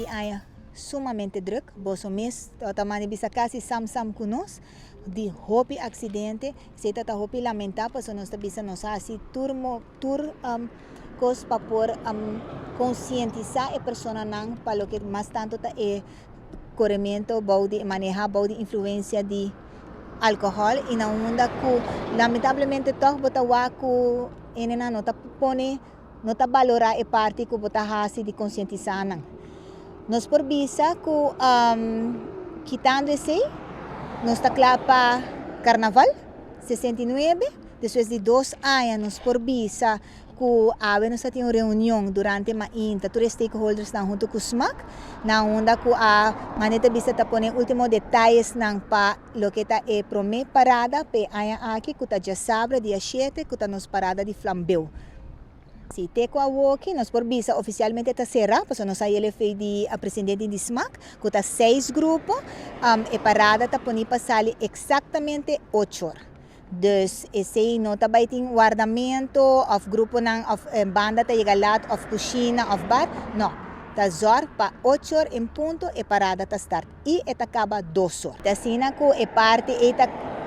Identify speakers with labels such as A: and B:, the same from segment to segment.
A: di aya sumamente druk, boso mes, tamani bisa kasi sam kunos, di hopi accidente, se tata hopi lamentável, so nós bisa nos assim cos para por conscientizar a persona não para o que mais tanto tá é corremento, body manejar body influência de álcool e na onda que lamentavelmente toch bota waku enena nota pone nota valorar a parte que bota hasi de conscientizar não. Nós por bisa que quitando esse nós está claro para carnaval 69 depois de 2 anos por bisa que nós temos uma reunião durante a inta, todos os stakeholders estão junto com o SMAC, na onda que a maneta bisa está pondo últimos detalhes para o que está é promessa parada para aqui que está já sabe dia 7 que está nos parada de Flambeu. Se teco a walking, nós por bisa oficialmente está cerrado, porque nós aí ele fez a presidente de SMAC, que está 6 grupos, e parada está pondo para sair exatamente 8 horas. Dus esse não está bem guardamento, of grupo não, of banda está chegando, of cozinha, of bar, não. Está zor para 8 horas em ponto e parada está start. E está acaba 2 horas. Está assim que a parte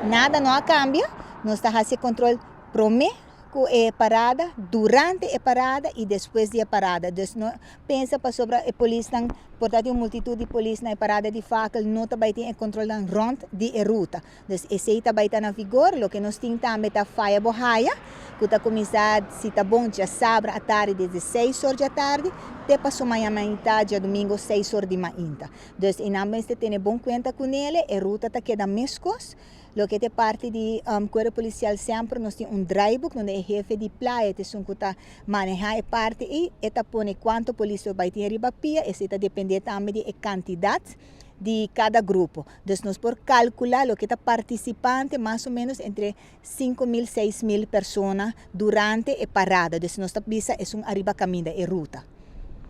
A: nada não cambia, nós está fazendo controle promê que é parada durante a parada e depois da parada. Dus não pensa para sobre a polícia não, portanto uma multitud de polícia na parada de fakel não está bem em controle não rond de ruta. Dus esse está bem na vigor, o que nós temos também está faia borraia, que está começado se está bom já sábado à tarde desde 6 horas da tarde, até passou amanhã já domingo 6 horas de manhã. Dus em ambos você tem bom conta com ele, a ruta está queda mescos. Lo que é parte do Corpo Policial sempre nós temos drybook onde o jefe de playa te sunkuta manejar a parte e eta pone quanto polícia vai ter ribapia e está depende também da quantidade de cada grupo. Então nós por calcular o que está participante mais ou menos entre 5.000 6.000 pessoas durante a parada. Então nós bisa é arriba caminho da ruta.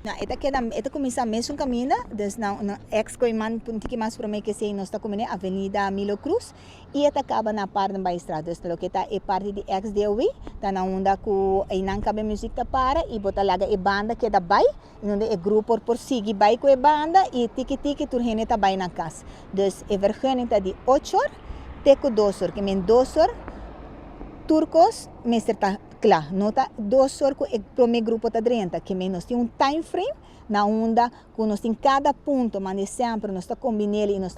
A: Esta começa a mesma caminho, dus na ex-coiman punti mais para mim que sei nós está comendo Avenida Milo Cruz e esta acaba na parte da estrada, dus lo que está é parte de ex-DOE, tá na onda que aí não cabe música para e bota lá a banda que da bai, onde o grupo por seguir bai com a banda e tiki turhene tá bai na casa. Dus a vergunning tá de 8 horas, teco 2 horas, que men 2 horas turcos, mestre tá claro, nota 2 horas que o primeiro grupo está dentro, que nós temos time frame na onda, que nós temos cada ponto, mas sempre nós está combinando e nós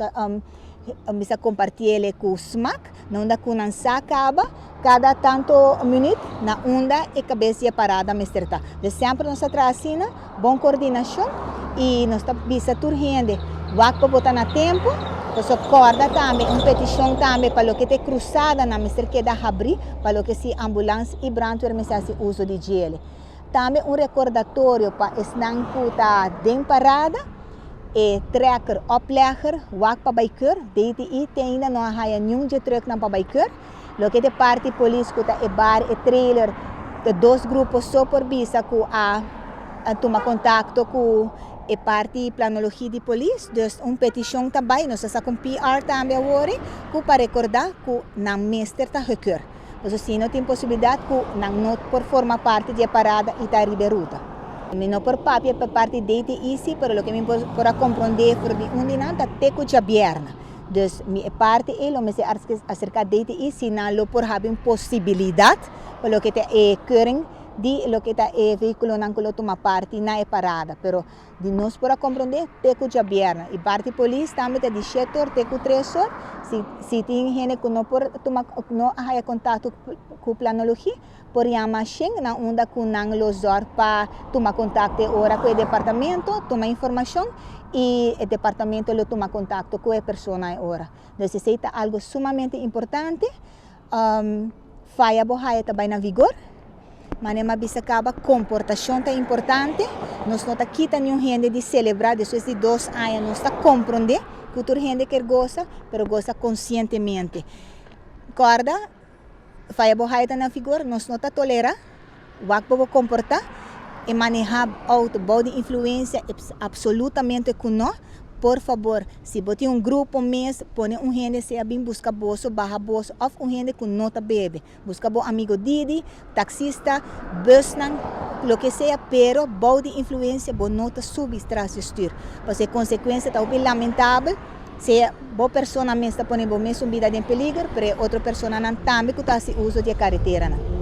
A: está compartilhando com o SMAC, na onda que nós acaba, cada tanto minuto, na onda e cabeça parada, mestre tá. Sempre nós trazemos boa coordenação e nós está turhende, para botar na tempo. Então, corda também, petição também para o que é cruzada na mestre que dá abrir, para o que se ambulância e brandweer se uso de gel. Também recordatório para estar puta den parada e trekker oplegger, wak para biker, DTI tem ainda não há nenhum de truck na para biker. O que é parte polícia que é bar e trailer, de 2 grupos só por visa que a tomar contato com e parte planologia de polícia, dus petição também, nós estamos com PR também agora, para recordar que não mestre está requer. Então, se não tem possibilidade, que não por formar parte da parada e da ruta. Não por papel, por parte de DTI, para o que me para compreender, por onde não está teco de aberta. Dus minha parte ele me acerca de DTI, se não por haver possibilidade, para o que é keuring de lo que está o veículo não toma parte na parada, pero de nós para compreender teco de aberta e parte polícia também de 7 horas teco 3 horas se tem gente que não por tomar não há contato com planologia por chamar cheng na onda que não losor para tomar contato ora com o departamento toma informação e o departamento lo toma contato com a pessoa ora. Então isso é algo sumamente importante. Faia borraia também na vigor. Mas uma bisa acaba comportação é importante. Nós não está quita nenhum gente de celebrar depois de 2 anos, nós está compreender que outra gente quer goza, pero goza conscientemente. Corda, faia borraia na figura, nós não está tolerar, o que comportar e manejar auto body influência absolutamente com nós por favor, se bote grupo mesmo, põe gente se bem busca bolso, barra bolso, ou gente com nota bebe. Busca bom amigo Didi, taxista, bus, lo que seja, pero boa de influência, boa nota substrastuur. Porque consequência está bem lamentável. Se boa pessoa mesmo está pondo mesmo vida em perigo, para outra pessoa não também que está se uso de carretera.